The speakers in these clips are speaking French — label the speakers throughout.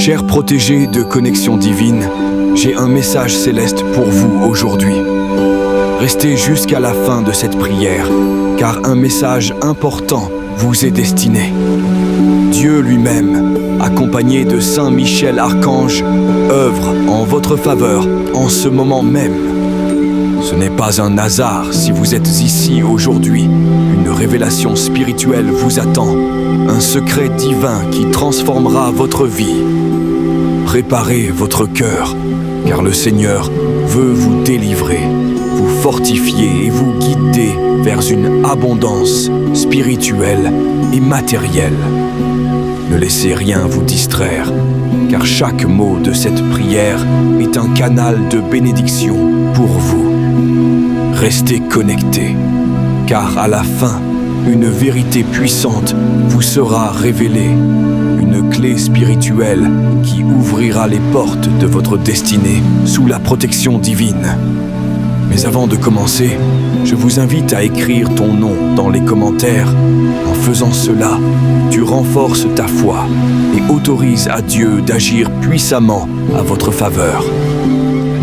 Speaker 1: Chers protégés de Connexion Divine, j'ai un message céleste pour vous aujourd'hui. Restez jusqu'à la fin de cette prière, car un message important vous est destiné. Dieu lui-même, accompagné de Saint Michel Archange, œuvre en votre faveur en ce moment même. Ce n'est pas un hasard si vous êtes ici aujourd'hui. Une révélation spirituelle vous attend, un secret divin qui transformera votre vie. Préparez votre cœur, car le Seigneur veut vous délivrer, vous fortifier et vous guider vers une abondance spirituelle et matérielle. Ne laissez rien vous distraire, car chaque mot de cette prière est un canal de bénédiction pour vous. Restez connectés, car à la fin, une vérité puissante vous sera révélée, une clé spirituelle qui ouvrira les portes de votre destinée sous la protection divine. Mais avant de commencer, je vous invite à écrire ton nom dans les commentaires. En faisant cela, tu renforces ta foi et autorises à Dieu d'agir puissamment à votre faveur.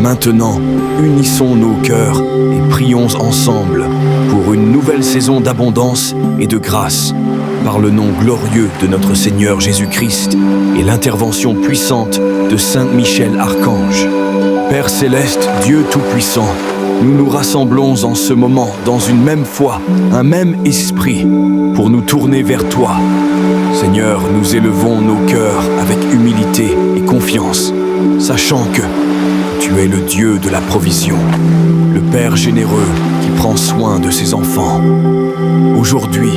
Speaker 1: Maintenant, unissons nos cœurs et prions ensemble pour une nouvelle saison d'abondance et de grâce, par le nom glorieux de notre Seigneur Jésus-Christ et l'intervention puissante de Saint Michel Archange. Père céleste, Dieu Tout-Puissant, nous nous rassemblons en ce moment dans une même foi, un même esprit, pour nous tourner vers toi. Seigneur, nous élevons nos cœurs avec humilité et confiance, sachant que tu es le Dieu de la provision, le Père généreux qui prend soin de ses enfants. Aujourd'hui,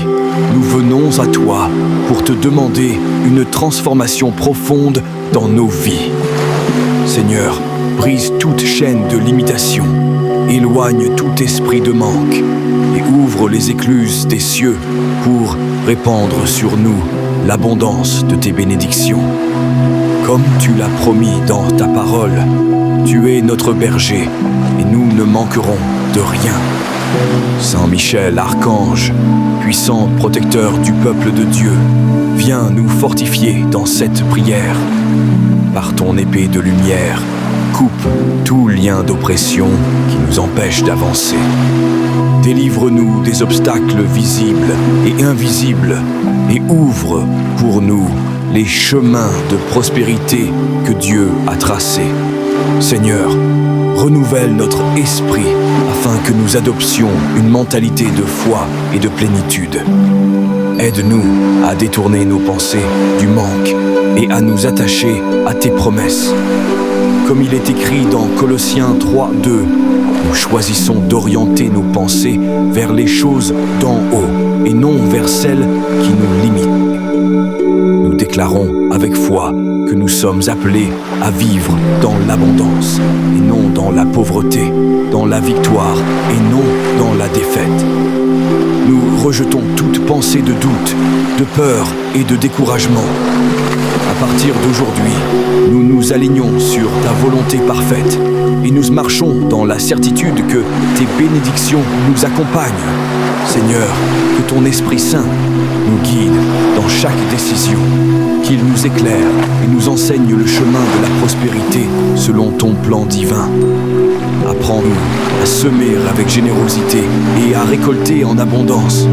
Speaker 1: nous venons à toi pour te demander une transformation profonde dans nos vies. Seigneur, brise toute chaîne de limitation, éloigne tout esprit de manque et ouvre les écluses des cieux pour répandre sur nous l'abondance de tes bénédictions. Comme tu l'as promis dans ta parole, tu es notre berger et nous ne manquerons de rien. Saint Michel Archange, puissant protecteur du peuple de Dieu, viens nous fortifier dans cette prière. Par ton épée de lumière, coupe tout lien d'oppression qui nous empêche d'avancer. Délivre-nous des obstacles visibles et invisibles et ouvre pour nous les chemins de prospérité que Dieu a tracés. Seigneur, renouvelle notre esprit afin que nous adoptions une mentalité de foi et de plénitude. Aide-nous à détourner nos pensées du manque et à nous attacher à tes promesses. Comme il est écrit dans Colossiens 3:2, nous choisissons d'orienter nos pensées vers les choses d'en haut et non vers celles qui nous limitent. Nous déclarons avec foi que nous sommes appelés à vivre dans l'abondance et non dans la pauvreté, dans la victoire et non dans la défaite. Nous rejetons toute pensée de doute, de peur et de découragement. À partir d'aujourd'hui, nous nous alignons sur ta volonté parfaite et nous marchons dans la certitude que tes bénédictions nous accompagnent. Seigneur, que ton Esprit Saint nous guide dans chaque décision, qu'il nous éclaire et nous enseigne le chemin de la prospérité selon ton plan divin. Apprends-nous à semer avec générosité et à récolter en abondance,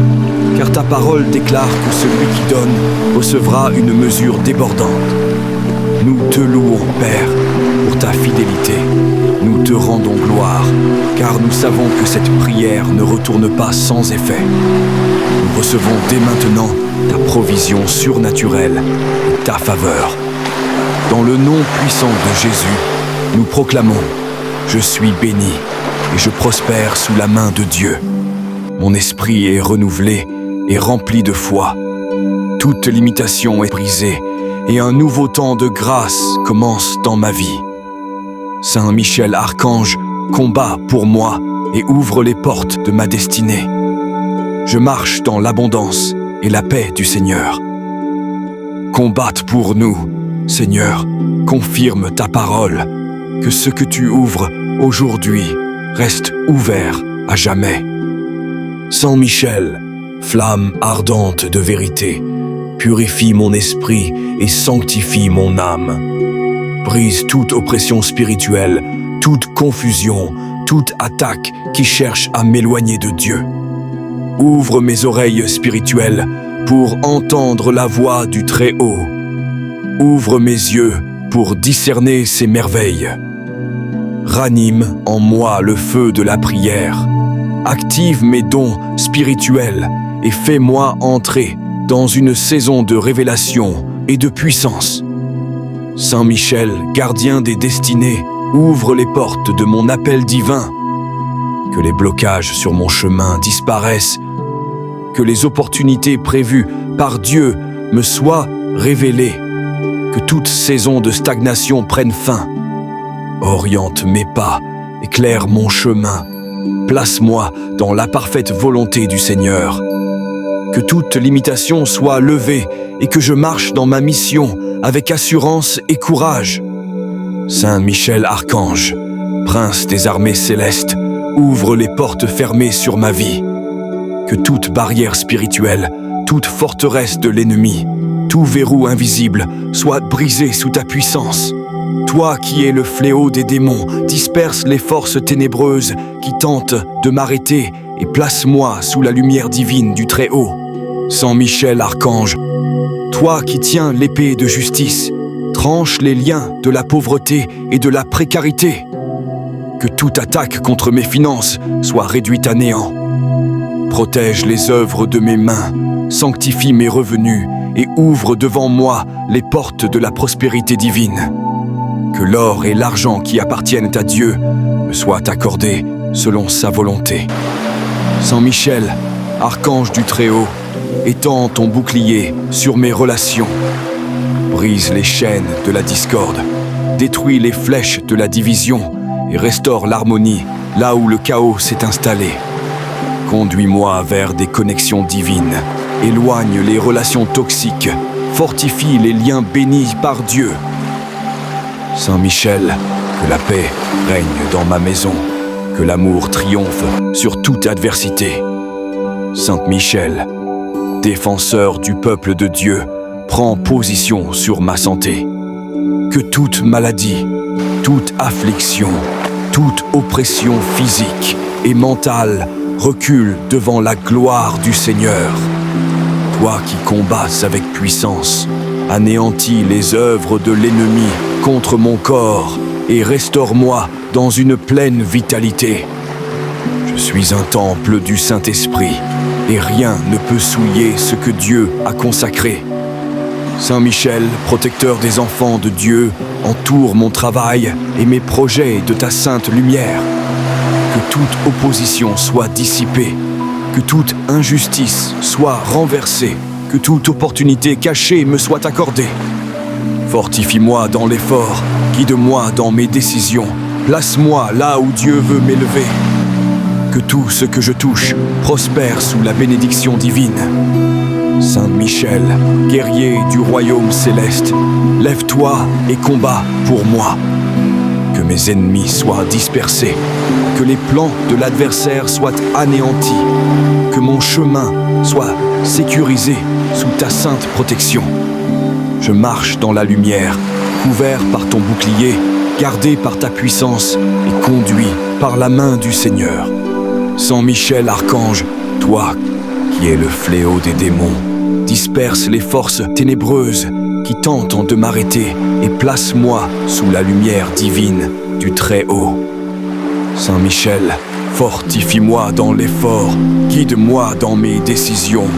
Speaker 1: car ta parole déclare que celui qui donne recevra une mesure débordante. Nous te louons, Père, pour ta fidélité. Nous te rendons gloire, car nous savons que cette prière ne retourne pas sans effet. Nous recevons dès maintenant ta provision surnaturelle et ta faveur. Dans le nom puissant de Jésus, nous proclamons: je suis béni et je prospère sous la main de Dieu. Mon esprit est renouvelé et rempli de foi. Toute limitation est brisée et un nouveau temps de grâce commence dans ma vie. Saint Michel Archange combat pour moi et ouvre les portes de ma destinée. Je marche dans l'abondance et la paix du Seigneur. Combatte pour nous, Seigneur, confirme ta parole, que ce que tu ouvres aujourd'hui reste ouvert à jamais. Saint Michel, flamme ardente de vérité, Purifie mon esprit et sanctifie mon âme. Brise toute oppression spirituelle, toute confusion, toute attaque qui cherche à m'éloigner de Dieu. Ouvre mes oreilles spirituelles pour entendre la voix du Très-Haut. Ouvre mes yeux pour discerner ses merveilles. Ranime en moi le feu de la prière. Active mes dons spirituels et fais-moi entrer dans une saison de révélation et de puissance. Saint Michel, gardien des destinées, ouvre les portes de mon appel divin. Que les blocages sur mon chemin disparaissent, que les opportunités prévues par Dieu me soient révélées, que toute saison de stagnation prenne fin. Oriente mes pas, éclaire mon chemin, place-moi dans la parfaite volonté du Seigneur. Que toute limitation soit levée et que je marche dans ma mission avec assurance et courage. Saint Michel Archange, prince des armées célestes, ouvre les portes fermées sur ma vie. Que toute barrière spirituelle, toute forteresse de l'ennemi, tout verrou invisible soit brisé sous ta puissance. Toi qui es le fléau des démons, disperse les forces ténébreuses qui tentent de m'arrêter et place-moi sous la lumière divine du Très-Haut. Saint Michel Archange, toi qui tiens l'épée de justice, tranche les liens de la pauvreté et de la précarité. Que toute attaque contre mes finances soit réduite à néant. Protège les œuvres de mes mains, sanctifie mes revenus et ouvre devant moi les portes de la prospérité divine. Que l'or et l'argent qui appartiennent à Dieu me soient accordés selon sa volonté. Saint Michel, archange du Très-Haut, étends ton bouclier sur mes relations. Brise les chaînes de la discorde, détruis les flèches de la division et restaure l'harmonie là où le chaos s'est installé. Conduis-moi vers des connexions divines, éloigne les relations toxiques, fortifie les liens bénis par Dieu. Saint Michel, que la paix règne dans ma maison, que l'amour triomphe sur toute adversité. Saint Michel, défenseur du peuple de Dieu, prends position sur ma santé. Que toute maladie, toute affliction, toute oppression physique et mentale recule devant la gloire du Seigneur. Toi qui combats avec puissance, anéantis les œuvres de l'ennemi contre mon corps et restaure-moi dans une pleine vitalité. Je suis un temple du Saint-Esprit et rien ne peut souiller ce que Dieu a consacré. Saint Michel, protecteur des enfants de Dieu, entoure mon travail et mes projets de ta sainte lumière. Que toute opposition soit dissipée, que toute injustice soit renversée, que toute opportunité cachée me soit accordée. Fortifie-moi dans l'effort, guide-moi dans mes décisions, place-moi là où Dieu veut m'élever. Que tout ce que je touche prospère sous la bénédiction divine. Saint Michel, guerrier du royaume céleste, lève-toi et combat pour moi. Que mes ennemis soient dispersés, que les plans de l'adversaire soient anéantis, que mon chemin soit sécurisé sous ta sainte protection. Je marche dans la lumière, couvert par ton bouclier, gardé par ta puissance et conduit par la main du Seigneur. Saint Michel Archange, toi qui es le fléau des démons, disperse les forces ténébreuses qui tentent de m'arrêter et place-moi sous la lumière divine du Très-Haut. Saint Michel, fortifie-moi dans l'effort, guide-moi dans mes décisions,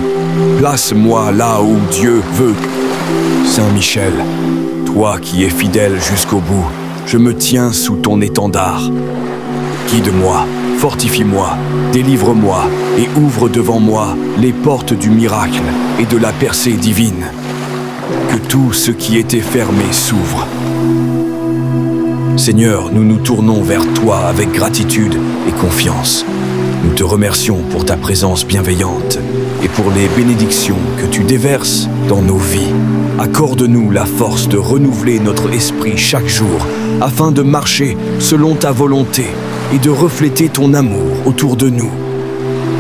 Speaker 1: place-moi là où Dieu veut. Saint Michel, toi qui es fidèle jusqu'au bout, je me tiens sous ton étendard. Guide-moi, fortifie-moi, délivre-moi et ouvre devant moi les portes du miracle et de la percée divine. Que tout ce qui était fermé s'ouvre. Seigneur, nous nous tournons vers toi avec gratitude et confiance. Nous te remercions pour ta présence bienveillante et pour les bénédictions que tu déverses dans nos vies. Accorde-nous la force de renouveler notre esprit chaque jour afin de marcher selon ta volonté et de refléter ton amour autour de nous.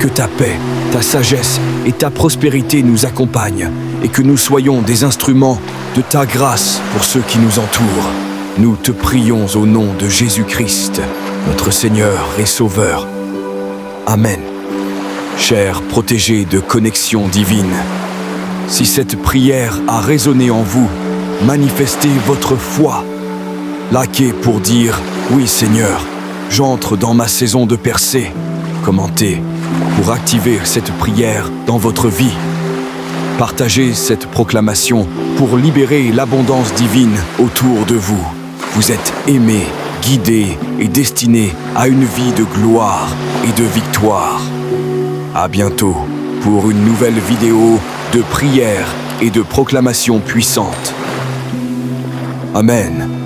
Speaker 1: Que ta paix, ta sagesse et ta prospérité nous accompagnent et que nous soyons des instruments de ta grâce pour ceux qui nous entourent. Nous te prions au nom de Jésus-Christ, notre Seigneur et Sauveur. Amen. Chers protégés de Connexion Divine, si cette prière a résonné en vous, manifestez votre foi. Likez pour dire « Oui Seigneur, j'entre dans ma saison de percée ». Commentez pour activer cette prière dans votre vie. Partagez cette proclamation pour libérer l'abondance divine autour de vous. Vous êtes aimés, guidés et destinés à une vie de gloire et de victoire. À bientôt pour une nouvelle vidéo de prière et de proclamation puissante. Amen.